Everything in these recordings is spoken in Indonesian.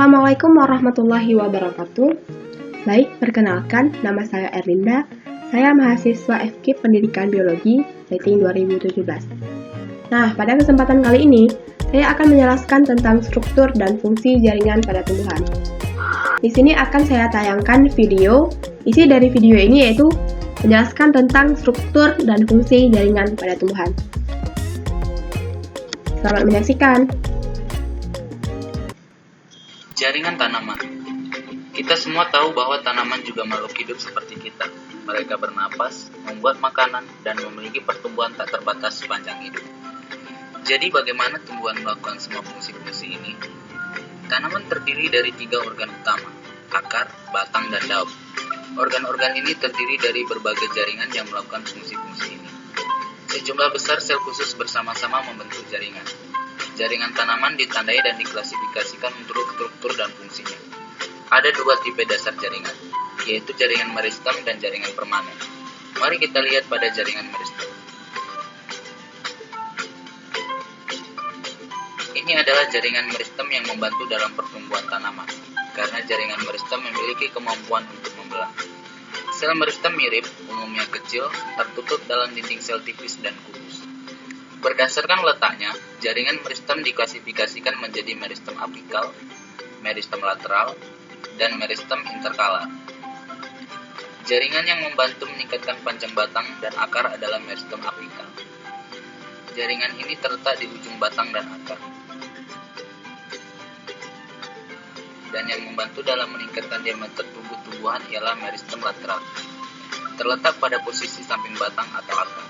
Assalamualaikum warahmatullahi wabarakatuh. Baik, perkenalkan, nama saya Erlinda. Saya mahasiswa FKIP Pendidikan Biologi, setting 2017. Nah, pada kesempatan kali ini, saya akan menjelaskan tentang struktur dan fungsi jaringan pada tumbuhan. Di sini akan saya tayangkan video. Isi dari video ini yaitu menjelaskan tentang struktur dan fungsi jaringan pada tumbuhan. Selamat menyaksikan. Jaringan tanaman. Kita semua tahu bahwa tanaman juga makhluk hidup seperti kita. Mereka bernapas, membuat makanan, dan memiliki pertumbuhan tak terbatas sepanjang hidup. Jadi bagaimana tumbuhan melakukan semua fungsi-fungsi ini? Tanaman terdiri dari 3 organ utama, akar, batang, dan daun. Organ-organ ini terdiri dari berbagai jaringan yang melakukan fungsi-fungsi ini. Sejumlah besar sel khusus bersama-sama membentuk jaringan. Jaringan tanaman ditandai dan diklasifikasikan menurut struktur dan fungsinya. Ada 2 tipe dasar jaringan, yaitu jaringan meristem dan jaringan permanen. Mari kita lihat pada jaringan meristem. Ini adalah jaringan meristem yang membantu dalam pertumbuhan tanaman, karena jaringan meristem memiliki kemampuan untuk membelah. Sel meristem mirip, umumnya kecil, tertutup dalam dinding sel tipis dan kurus. Berdasarkan letaknya, jaringan meristem diklasifikasikan menjadi meristem apikal, meristem lateral, dan meristem interkalar. Jaringan yang membantu meningkatkan panjang batang dan akar adalah meristem apikal. Jaringan ini terletak di ujung batang dan akar. Dan yang membantu dalam meningkatkan diameter tubuh tumbuhan ialah meristem lateral, terletak pada posisi samping batang atau akar.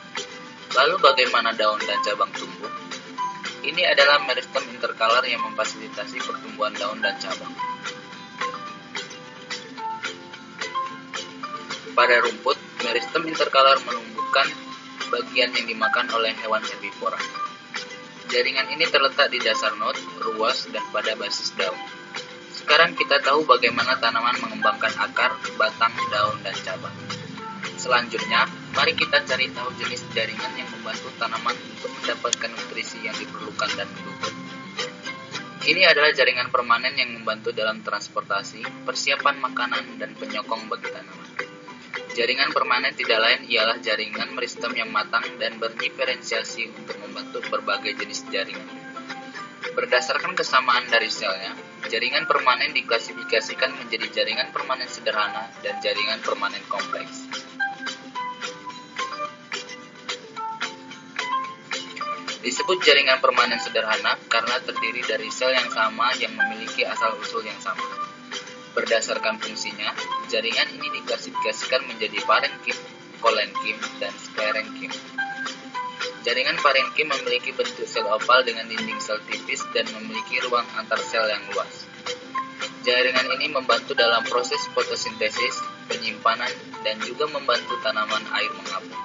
Lalu bagaimana daun dan cabang tumbuh? Ini adalah meristem interkalar yang memfasilitasi pertumbuhan daun dan cabang. Pada rumput, meristem interkalar menumbuhkan bagian yang dimakan oleh hewan herbivora. Jaringan ini terletak di dasar not, ruas, dan pada basis daun. Sekarang kita tahu bagaimana tanaman mengembangkan akar, batang, daun, dan cabang. Selanjutnya, mari kita cari tahu jenis jaringan yang membantu tanaman untuk mendapatkan nutrisi yang diperlukan dan mendukung. Ini adalah jaringan permanen yang membantu dalam transportasi, persiapan makanan, dan penyokong bagi tanaman. Jaringan permanen tidak lain ialah jaringan meristem yang matang dan berdiferensiasi untuk membentuk berbagai jenis jaringan. Berdasarkan kesamaan dari selnya, jaringan permanen diklasifikasikan menjadi jaringan permanen sederhana dan jaringan permanen kompleks. Disebut jaringan permanen sederhana karena terdiri dari sel yang sama yang memiliki asal-usul yang sama. Berdasarkan fungsinya, jaringan ini diklasifikasikan menjadi parenkim, kolenkim, dan sklerenkim. Jaringan parenkim memiliki bentuk sel oval dengan dinding sel tipis dan memiliki ruang antar sel yang luas. Jaringan ini membantu dalam proses fotosintesis, penyimpanan, dan juga membantu tanaman air mengapung.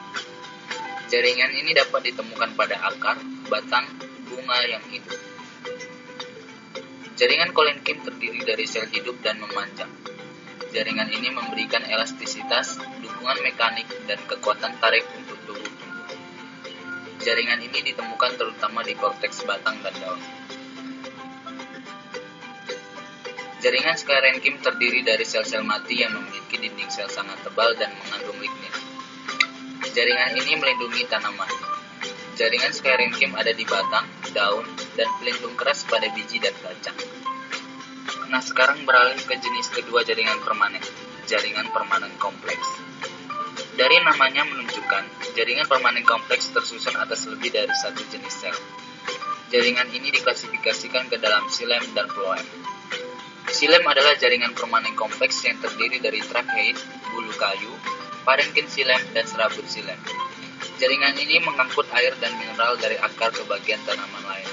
Jaringan ini dapat ditemukan pada akar, batang, bunga yang hidup. Jaringan kolenkim terdiri dari sel hidup dan memanjang. Jaringan ini memberikan elastisitas, dukungan mekanik, dan kekuatan tarik untuk tubuh tumbuh. Jaringan ini ditemukan terutama di korteks batang dan daun. Jaringan sklerenkim terdiri dari sel-sel mati yang memiliki dinding sel sangat tebal dan mengandung lignin. Jaringan ini melindungi tanaman. Jaringan sklerenkim ada di batang, daun, dan pelindung keras pada biji dan kacang. Nah, sekarang beralih ke jenis kedua jaringan permanen, jaringan permanen kompleks. Dari namanya menunjukkan, jaringan permanen kompleks tersusun atas lebih dari satu jenis sel. Jaringan ini diklasifikasikan ke dalam xilem dan phloem. Xilem adalah jaringan permanen kompleks yang terdiri dari tracheid, bulu kayu, parenkim xilem, dan serabut xilem. Jaringan ini mengangkut air dan mineral dari akar ke bagian tanaman lain.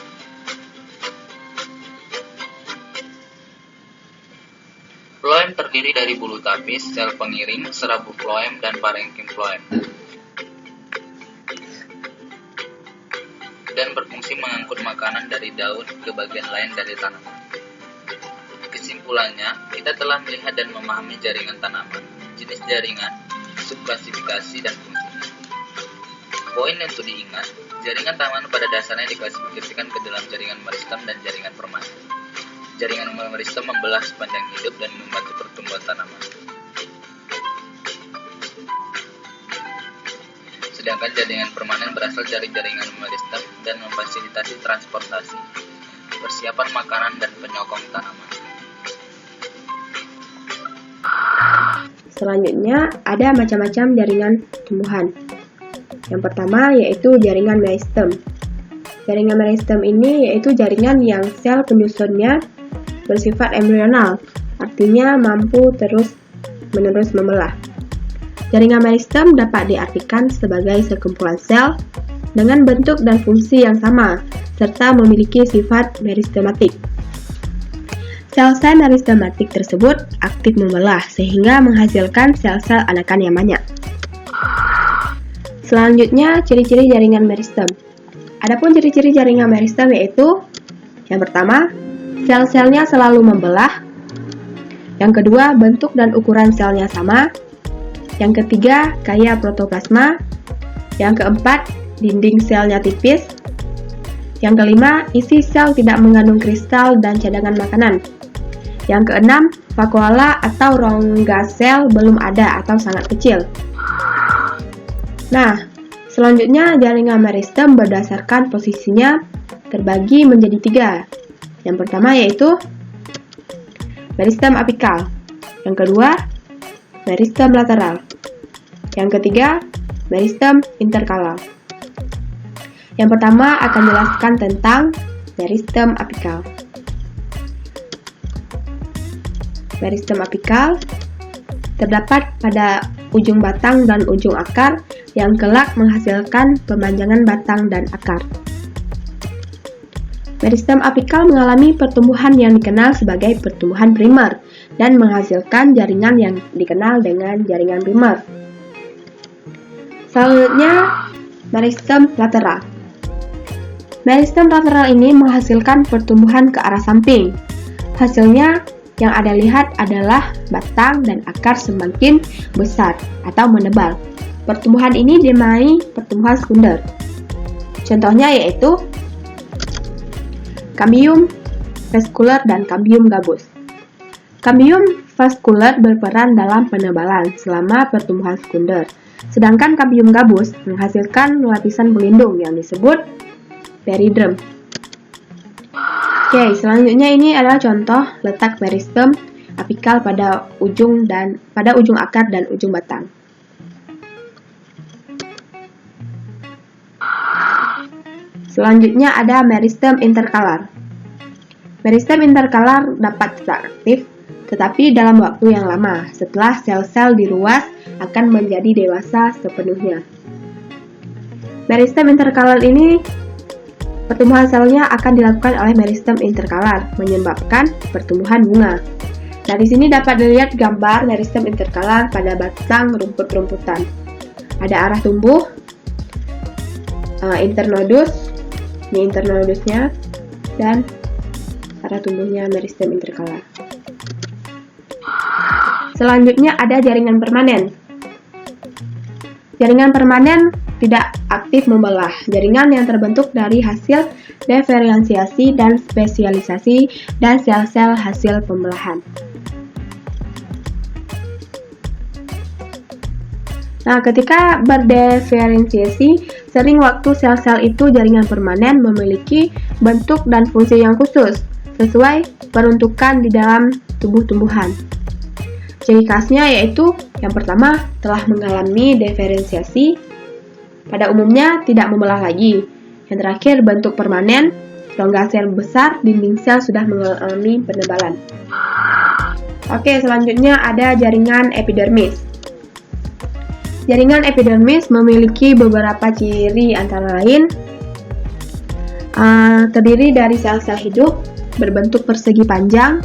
Phloem terdiri dari bulu tapis, sel pengiring, serabut phloem, dan parenkim phloem. Dan berfungsi mengangkut makanan dari daun ke bagian lain dari tanaman. Kesimpulannya, kita telah melihat dan memahami jaringan tanaman, jenis jaringan, subklasifikasi, dan fungsinya. Poin untuk diingat, jaringan tanaman pada dasarnya diklasifikasikan ke dalam jaringan meristem dan jaringan permanen. Jaringan meristem membelah sepanjang hidup dan membantu pertumbuhan tanaman. Sedangkan jaringan permanen berasal dari jaringan meristem dan memfasilitasi transportasi, persiapan makanan, dan penyokong tanaman. Selanjutnya, ada macam-macam jaringan tumbuhan. Yang pertama yaitu jaringan meristem. Jaringan meristem ini yaitu jaringan yang sel penyusunnya bersifat embrional, artinya mampu terus-menerus membelah. Jaringan meristem dapat diartikan sebagai sekumpulan sel dengan bentuk dan fungsi yang sama, serta memiliki sifat meristematik. Sel-sel meristematik tersebut aktif membelah sehingga menghasilkan sel-sel anakan yang banyak. Selanjutnya, ciri-ciri jaringan meristem. Adapun ciri-ciri jaringan meristem yaitu yang pertama, sel-selnya selalu membelah. Yang kedua, bentuk dan ukuran selnya sama. Yang ketiga, kaya protoplasma. Yang keempat, dinding selnya tipis. Yang kelima, isi sel tidak mengandung kristal dan cadangan makanan. Yang keenam, vakuola atau rongga sel belum ada atau sangat kecil. Nah, selanjutnya jaringan meristem berdasarkan posisinya terbagi menjadi 3. Yang pertama yaitu meristem apikal. Yang kedua, meristem lateral. Yang ketiga, meristem interkalar. Yang pertama akan jelaskan tentang meristem apikal. Meristem apikal terdapat pada ujung batang dan ujung akar yang kelak menghasilkan pemanjangan batang dan akar. Meristem apikal mengalami pertumbuhan yang dikenal sebagai pertumbuhan primer dan menghasilkan jaringan yang dikenal dengan jaringan primer. Selanjutnya, meristem lateral. Meristem lateral ini menghasilkan pertumbuhan ke arah samping. Hasilnya yang Anda lihat adalah batang dan akar semakin besar atau menebal. Pertumbuhan ini dinamai pertumbuhan sekunder. Contohnya yaitu Cambium vascular dan Cambium gabus. Cambium vascular berperan dalam penebalan selama pertumbuhan sekunder. Sedangkan Cambium gabus menghasilkan lapisan pelindung yang disebut periderm. Oke, selanjutnya ini adalah contoh letak meristem apikal pada ujung akar dan ujung batang. Selanjutnya ada meristem interkalar. Meristem interkalar dapat tetap aktif, tetapi dalam waktu yang lama setelah sel-sel diruas akan menjadi dewasa sepenuhnya. Meristem interkalar ini pertumbuhan selnya akan dilakukan oleh meristem interkalar, menyebabkan pertumbuhan bunga. Nah, di sini dapat dilihat gambar meristem interkalar pada batang rumput-rumputan. Ada arah tumbuh, internodus, ini internodusnya, dan arah tumbuhnya meristem interkalar. Selanjutnya ada jaringan permanen. Jaringan permanen tidak aktif membelah. Jaringan yang terbentuk dari hasil diferensiasi dan spesialisasi dan sel-sel hasil pembelahan. Nah, ketika berdiferensiasi, sering waktu sel-sel itu jaringan permanen memiliki bentuk dan fungsi yang khusus, sesuai peruntukan di dalam tumbuh-tumbuhan. Ciri khasnya yaitu yang pertama telah mengalami diferensiasi, pada umumnya tidak membelah lagi. Yang terakhir bentuk permanen, rongga sel besar, dinding sel sudah mengalami penebalan. Oke, selanjutnya ada jaringan epidermis. Jaringan epidermis memiliki beberapa ciri antara lain terdiri dari sel-sel hidup berbentuk persegi panjang,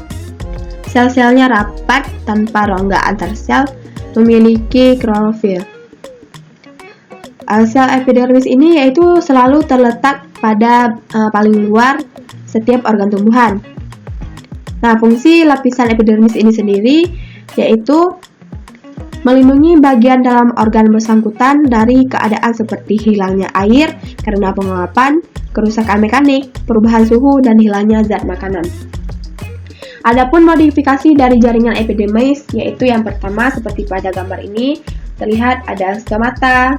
sel-selnya rapat tanpa rongga antar sel, memiliki klorofil. Sel epidermis ini yaitu selalu terletak pada paling luar setiap organ tumbuhan. Nah, fungsi lapisan epidermis ini sendiri yaitu melindungi bagian dalam organ bersangkutan dari keadaan seperti hilangnya air karena penguapan, kerusakan mekanik, perubahan suhu, dan hilangnya zat makanan. Adapun modifikasi dari jaringan epidermis, yaitu yang pertama seperti pada gambar ini, terlihat ada stomata,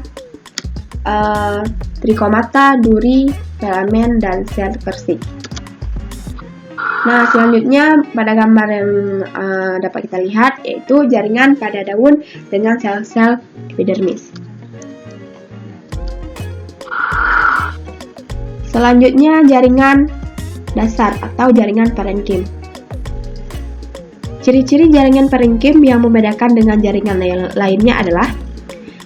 trikomata, duri, filamen, dan sel persik. Nah, selanjutnya pada gambar yang dapat kita lihat, yaitu jaringan pada daun dengan sel-sel epidermis. Selanjutnya jaringan dasar atau jaringan parenkim. Ciri-ciri jaringan parenkim yang membedakan dengan jaringan lainnya adalah: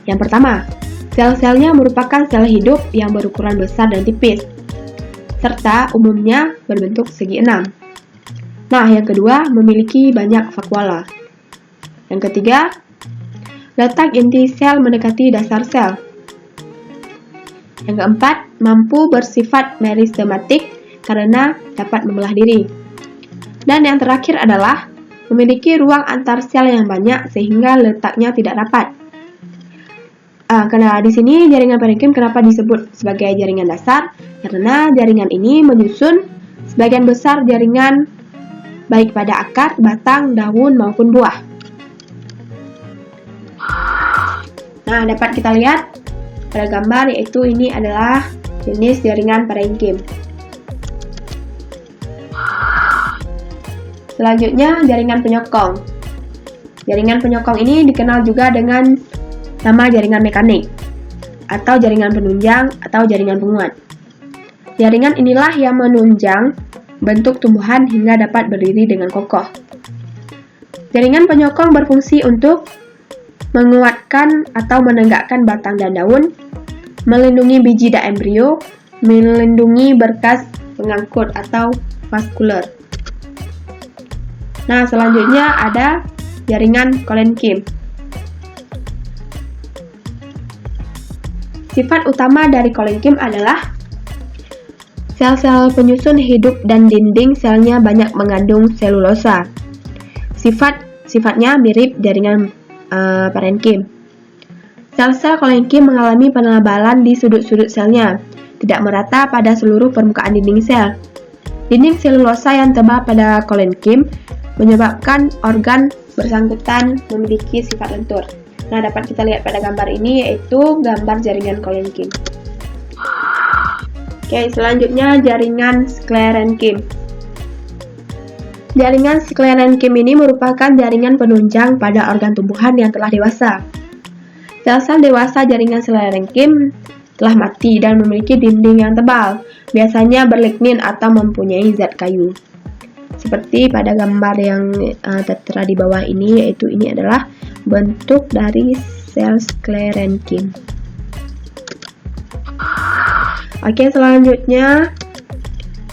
yang pertama, sel-selnya merupakan sel hidup yang berukuran besar dan tipis, serta umumnya berbentuk segi enam. Nah, yang kedua, memiliki banyak vakuola. Yang ketiga, letak inti sel mendekati dasar sel. Yang keempat, mampu bersifat meristematik karena dapat membelah diri. Dan yang terakhir adalah memiliki ruang antar sel yang banyak sehingga letaknya tidak rapat. Karena di sini jaringan parenkim kenapa disebut sebagai jaringan dasar? Karena jaringan ini menyusun sebagian besar jaringan baik pada akar, batang, daun maupun buah. Nah, dapat kita lihat pada gambar, yaitu ini adalah jenis jaringan parenkim. Selanjutnya, jaringan penyokong. Jaringan penyokong ini dikenal juga dengan nama jaringan mekanik, atau jaringan penunjang, atau jaringan penguat. Jaringan inilah yang menunjang bentuk tumbuhan hingga dapat berdiri dengan kokoh. Jaringan penyokong berfungsi untuk menguatkan atau menegakkan batang dan daun, melindungi biji dan embrio, melindungi berkas pengangkut atau vaskuler. Nah, selanjutnya ada jaringan kolenkim. Sifat utama dari kolenkim adalah sel-sel penyusun hidup dan dinding selnya banyak mengandung selulosa. Sifatnya mirip jaringan parenkim. Sel-sel kolenkim mengalami penebalan di sudut-sudut selnya, tidak merata pada seluruh permukaan dinding sel. Dinding selulosa yang tebal pada kolenkim menyebabkan organ bersangkutan memiliki sifat lentur. Nah, dapat kita lihat pada gambar ini, yaitu gambar jaringan kolenkim. Oke, selanjutnya jaringan sklerenkim. Jaringan sklerenkim ini merupakan jaringan penunjang pada organ tumbuhan yang telah dewasa. Sel-sel dewasa jaringan sklerenkim telah mati dan memiliki dinding yang tebal, biasanya berlignin atau mempunyai zat kayu. Seperti pada gambar yang tertera di bawah ini, yaitu ini adalah bentuk dari sel sklerenkim. Oke, selanjutnya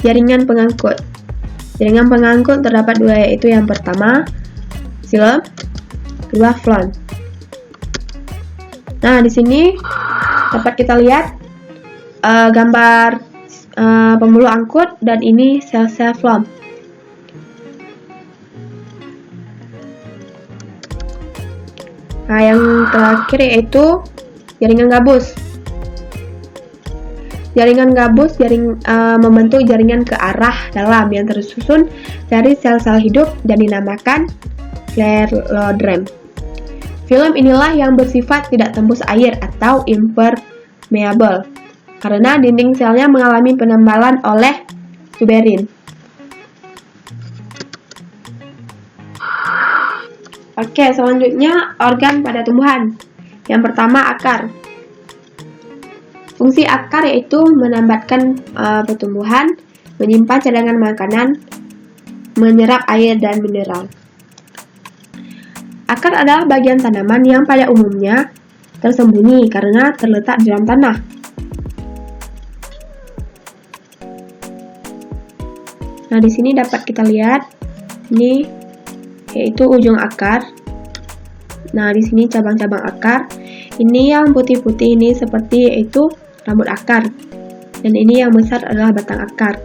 jaringan pengangkut. Jaringan pengangkut terdapat dua, yaitu yang pertama xilem, kedua phloem. Nah, di sini dapat kita lihat gambar pembuluh angkut dan ini sel-sel phloem. Nah, yang terakhir yaitu jaringan gabus. Jaringan gabus membentuk jaringan ke arah dalam yang tersusun dari sel-sel hidup dan dinamakan scleroderm. Film inilah yang bersifat tidak tembus air atau impermeable karena dinding selnya mengalami penebalan oleh suberin. Oke, selanjutnya organ pada tumbuhan. Yang pertama, akar. Fungsi akar yaitu menambatkan pertumbuhan, menyimpan cadangan makanan, menyerap air dan mineral. Akar adalah bagian tanaman yang pada umumnya tersembunyi karena terletak di dalam tanah. Nah, di sini dapat kita lihat ini yaitu ujung akar. Nah, di sini cabang-cabang akar. Ini yang putih-putih ini seperti yaitu rambut akar. Dan ini yang besar adalah batang akar.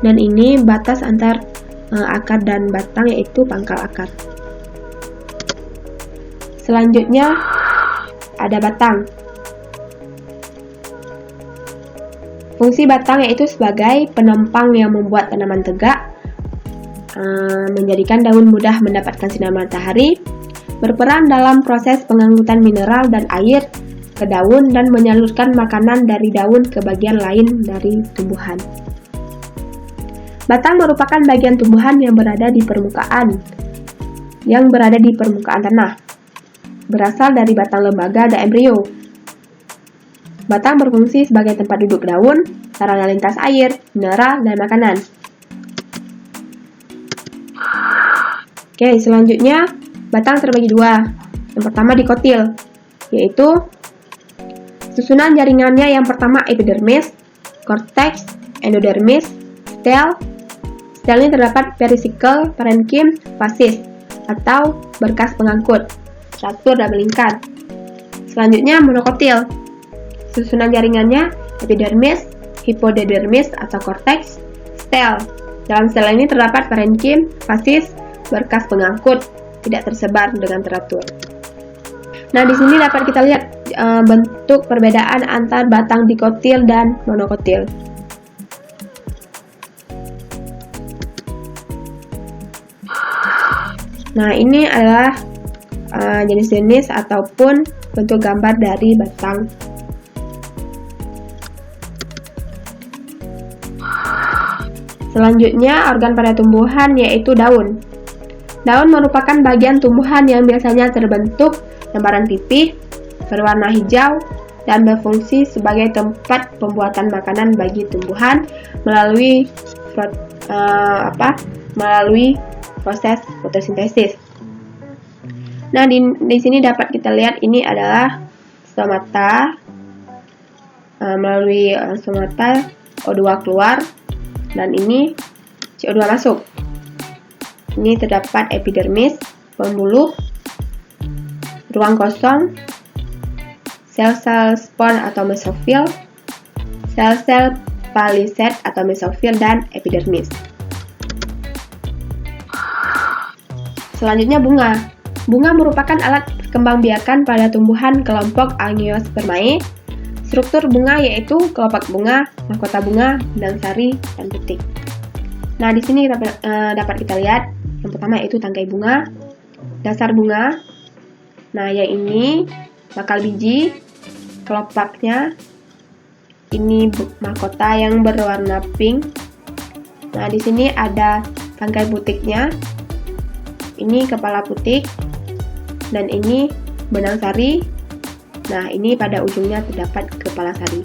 Dan ini batas antar akar dan batang yaitu pangkal akar. Selanjutnya ada batang. Fungsi batang yaitu sebagai penopang yang membuat tanaman tegak menjadikan daun mudah mendapatkan sinar matahari, berperan dalam proses pengangkutan mineral dan air ke daun dan menyalurkan makanan dari daun ke bagian lain dari tumbuhan. Batang merupakan bagian tumbuhan yang berada di permukaan tanah. Berasal dari batang lembaga dan embrio. Batang berfungsi sebagai tempat duduk daun, sarana lintas air, mineral, dan makanan. Oke, selanjutnya batang terbagi dua. Yang pertama dikotil, yaitu susunan jaringannya yang pertama epidermis, cortex, endodermis, stel. Stel ini terdapat perisikkel, parenkim, fasis, atau berkas pengangkut, struktur dan melingkar. Selanjutnya monokotil. Susunan jaringannya epidermis, hipodermis atau cortex, stel. Dalam stel ini terdapat parenkim, fasis, berkas pengangkut, tidak tersebar dengan teratur. Nah, di sini dapat kita lihat bentuk perbedaan antar batang dikotil dan monokotil. Nah, ini adalah jenis-jenis ataupun bentuk gambar dari batang. Selanjutnya, organ pada tumbuhan yaitu daun. Daun merupakan bagian tumbuhan yang biasanya terbentuk lembaran pipih, berwarna hijau, dan berfungsi sebagai tempat pembuatan makanan bagi tumbuhan melalui proses fotosintesis. Nah, di sini dapat kita lihat ini adalah stomata. Melalui stomata O2 keluar dan ini CO2 masuk. Ini terdapat epidermis, pembuluh, ruang kosong, sel-sel spon atau mesofil, sel-sel palisade atau mesofil, dan epidermis. Selanjutnya bunga. Bunga merupakan alat kembangbiakan pada tumbuhan kelompok Angiospermae. Struktur bunga yaitu kelopak bunga, mahkota bunga, benang sari, dan putik. Nah, di sini dapat kita lihat yang pertama yaitu tangkai bunga, dasar bunga. Nah, yang ini bakal biji, kelopaknya. Ini mahkota yang berwarna pink. Nah, di sini ada tangkai putiknya. Ini kepala putik, dan ini benang sari. Nah, ini pada ujungnya terdapat kepala sari.